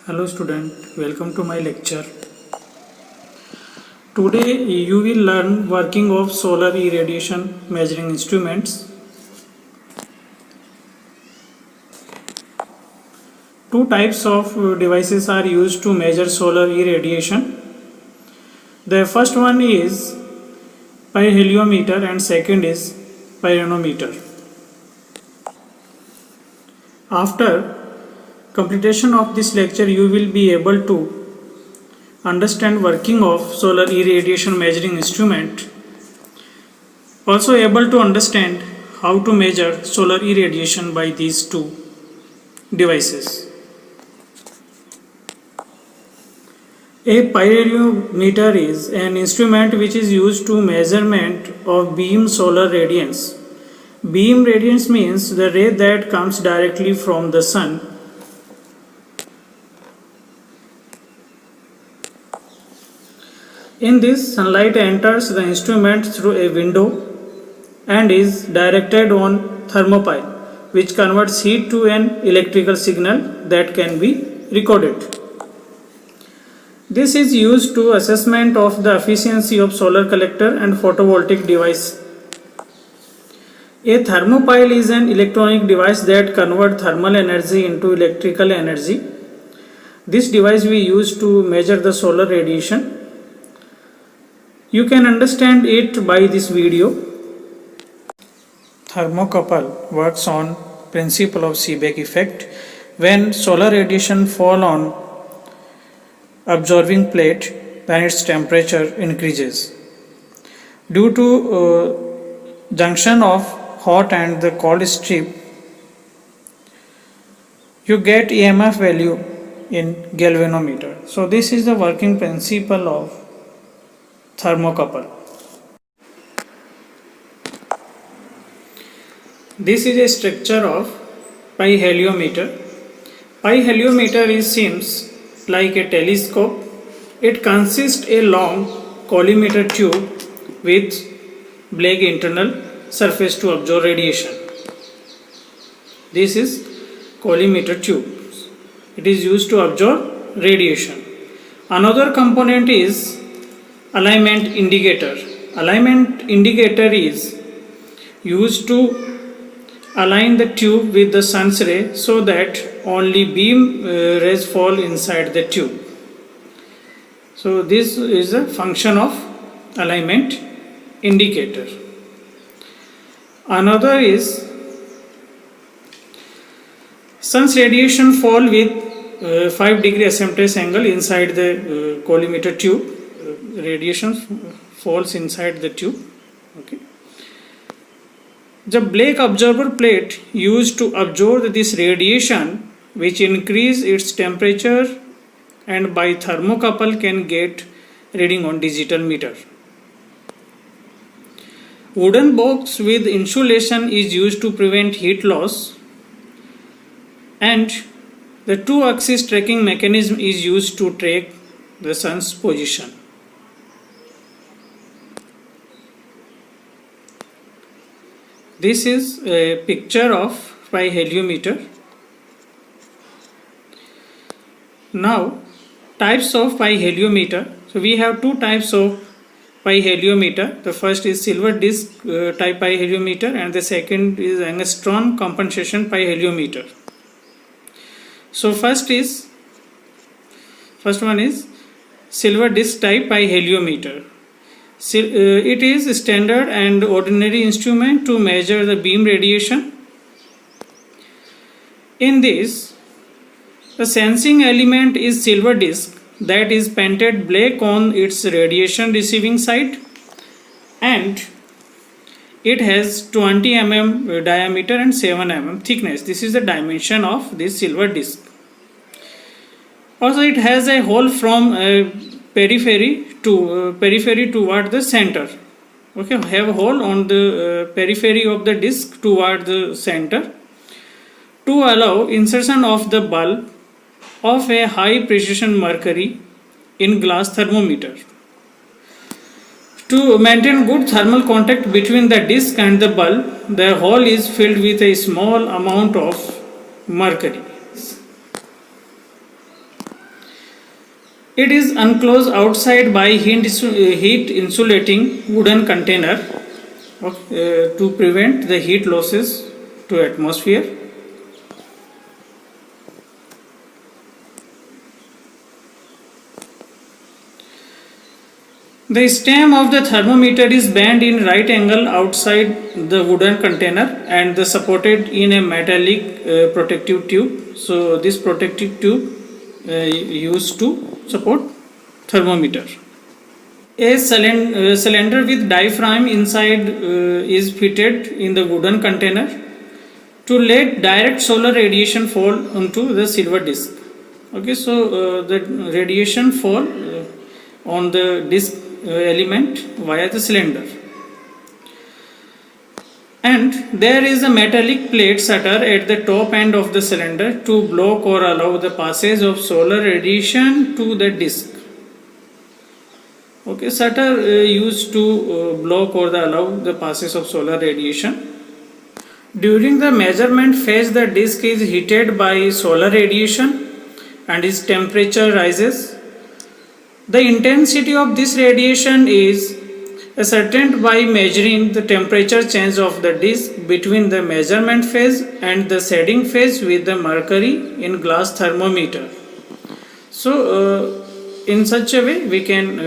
Hello student, welcome to my lecture. Today you will learn working of solar irradiation measuring instruments. Two types of devices are used to measure solar irradiation. The first one is pyrheliometer and second is pyranometer. After completion of this lecture, you will be able to understand working of solar irradiation measuring instrument. Also able to understand how to measure solar irradiation by these two devices. A pyrheliometer is an instrument which is used to measurement of beam solar radiance. Beam radiance means the ray that comes directly from the sun. In this, sunlight enters the instrument through a window and is directed on thermopile, which converts heat to an electrical signal that can be recorded. This is used to assessment of the efficiency of solar collector and photovoltaic device. A thermopile is an electronic device that converts thermal energy into electrical energy. This device we use to measure the solar radiation. You can understand it by this video. Thermocouple works on principle of Seebeck effect. When solar radiation fall on absorbing plate, then its temperature increases. Due to junction of hot and the cold strip, you get EMF value in galvanometer. So this is the working principle of thermocouple. This is a structure of pyrheliometer. Pyrheliometer seems like a telescope. It consists a long collimator tube with black internal surface to absorb radiation. This is collimator tube. It is used to absorb radiation. Another component is alignment indicator. Alignment indicator is used to align the tube with the sun's ray so that only beam rays fall inside the tube. So this is a function of alignment indicator. Another is sun's radiation fall with 5 degree asymptotic angle inside the collimator tube. Radiation falls inside the tube. Okay. The black observer plate used to absorb this radiation, which increase its temperature, and by thermocouple can get reading on digital meter. Wooden box with insulation is used to prevent heat loss, and the two axis tracking mechanism is used to track the sun's position. This is a picture of pyrheliometer. Now, types of pyrheliometer. So we have two types of pyrheliometer. The first is silver disc type pyrheliometer and the second is angstrom compensation pyrheliometer. So first one is silver disc type pyrheliometer. It is standard and ordinary instrument to measure the beam radiation. In this, the sensing element is silver disc that is painted black on its radiation receiving side, and it has 20 mm diameter and 7 mm thickness. This is the dimension of this silver disc. Also, it has a hole from periphery toward the center. Okay, have a hole on the periphery of the disc toward the center to allow insertion of the bulb of a high precision mercury in glass thermometer. To maintain good thermal contact between the disc and the bulb, the hole is filled with a small amount of mercury. It is enclosed outside by heat insulating wooden container to prevent the heat losses to atmosphere. The stem of the thermometer is bent in right angle outside the wooden container and supported in a metallic protective tube. So this protective tube used to support thermometer. A cylinder with diaphragm inside is fitted in the wooden container to let direct solar radiation fall onto the silver disc. Okay, so the radiation fall on the disc element via the cylinder, and there is a metallic plate shutter at the top end of the cylinder to block or allow the passage of solar radiation to the disc. Okay, shutter used to block or allow the passage of solar radiation. During the measurement phase, the disc is heated by solar radiation and its temperature rises. The intensity of this radiation is ascertained by measuring the temperature change of the disc between the measurement phase and the shading phase with the mercury in glass thermometer. So, in such a way, we can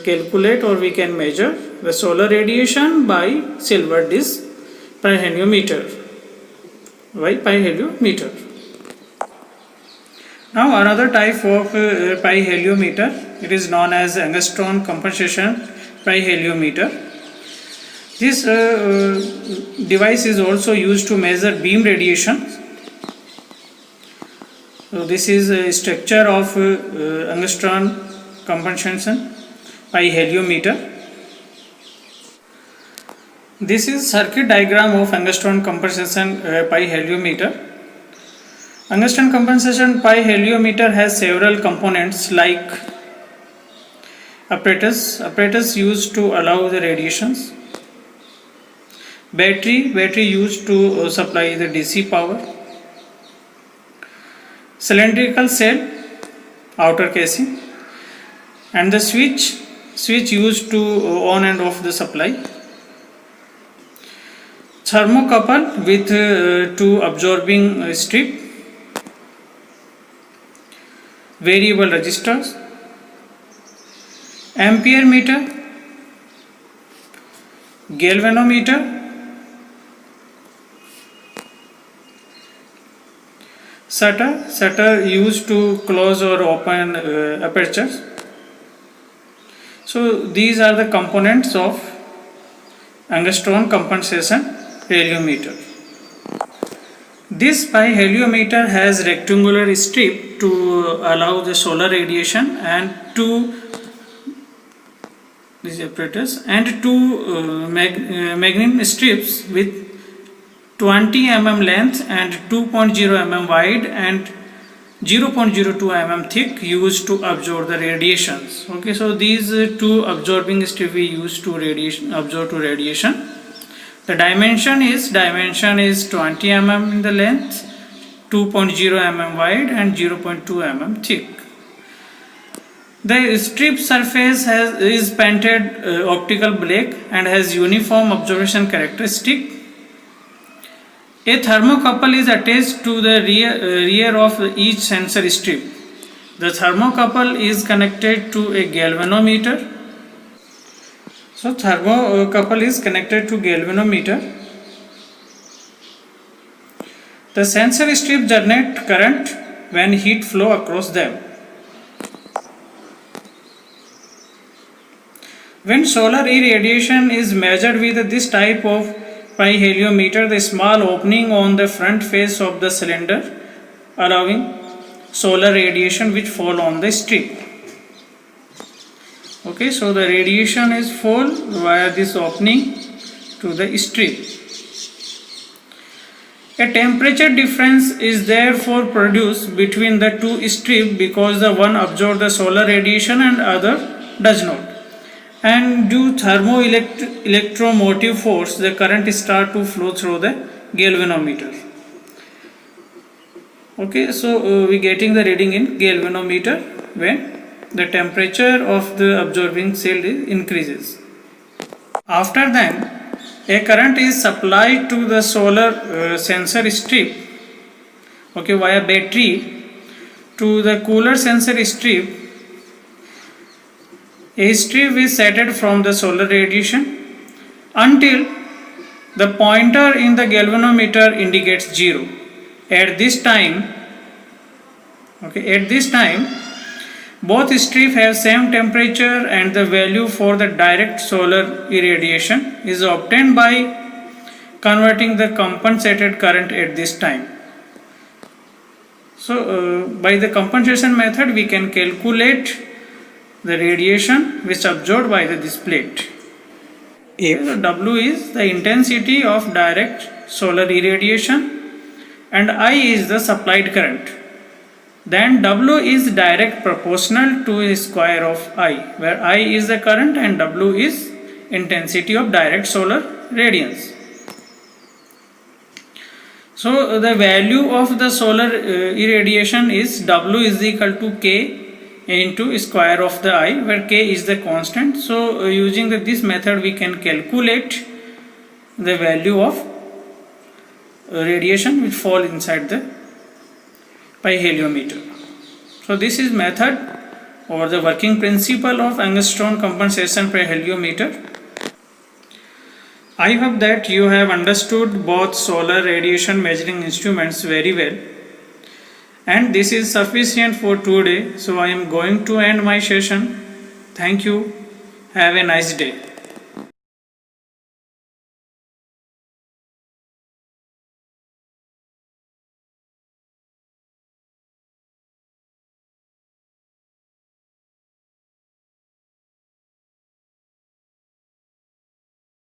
calculate or we can measure the solar radiation by silver disc per heliometer. Pi heliometer. Now another type of pi heliometer, it is known as angstrom compensation pi heliometer. This device is also used to measure beam radiation. So this is a structure of angstrom compensation pi heliometer. This is circuit diagram of angstrom compensation pi heliometer. Angstrom compensation pi heliometer has several components like apparatus used to allow the radiations, battery used to supply the DC power, cylindrical cell, outer casing, and the switch used to on and off the supply, thermocouple with two absorbing strip, variable resistors, ampere meter, galvanometer, shutter used to close or open apertures. So these are the components of angstrom compensation heliometer. This pi heliometer has rectangular strip to allow the solar radiation and two these apparatus and two magnum strips with 20 mm length and 2.0 mm wide and 0.02 mm thick used to absorb the radiations. Okay, so these two absorbing strips we use to absorb to radiation. The dimension is 20 mm in the length, 2.0 mm wide and 0.2 mm thick. The strip surface is painted optical black and has uniform absorption characteristic. A thermocouple is attached to the rear of each sensor strip. The thermocouple is connected to a galvanometer. So thermocouple is connected to galvanometer. The sensor strip generate current when heat flow across them. When solar irradiation is measured with this type of pi heliometer, the small opening on the front face of the cylinder allowing solar radiation which fall on the strip. Okay, so the radiation is fall via this opening to the strip. A temperature difference is therefore produced between the two strips because the one absorbs the solar radiation and other does not. And due thermoelectromotive force, the current start to flow through the galvanometer. Okay, so we getting the reading in galvanometer when the temperature of the observing cell increases. After then, a current is supplied to the solar sensor strip, okay, via battery to the cooler sensor strip. A strip is setted from the solar radiation until the pointer in the galvanometer indicates 0. At this time, both strips have same temperature and the value for the direct solar irradiation is obtained by converting the compensated current at this time. So, by the compensation method, we can calculate the radiation which absorbed by this plate. If W is the intensity of direct solar irradiation and I is the supplied current, then W is direct proportional to the square of I, where I is the current and W is intensity of direct solar radiance. So the value of the solar irradiation is W is equal to K into square of the I, where K is the constant. So using this method we can calculate the value of radiation which fall inside the pi heliometer. So this is method or the working principle of angstrom compensation per heliometer. I hope that you have understood both solar radiation measuring instruments very well, and this is sufficient for today. So I am going to end my session. Thank you. Have a nice day.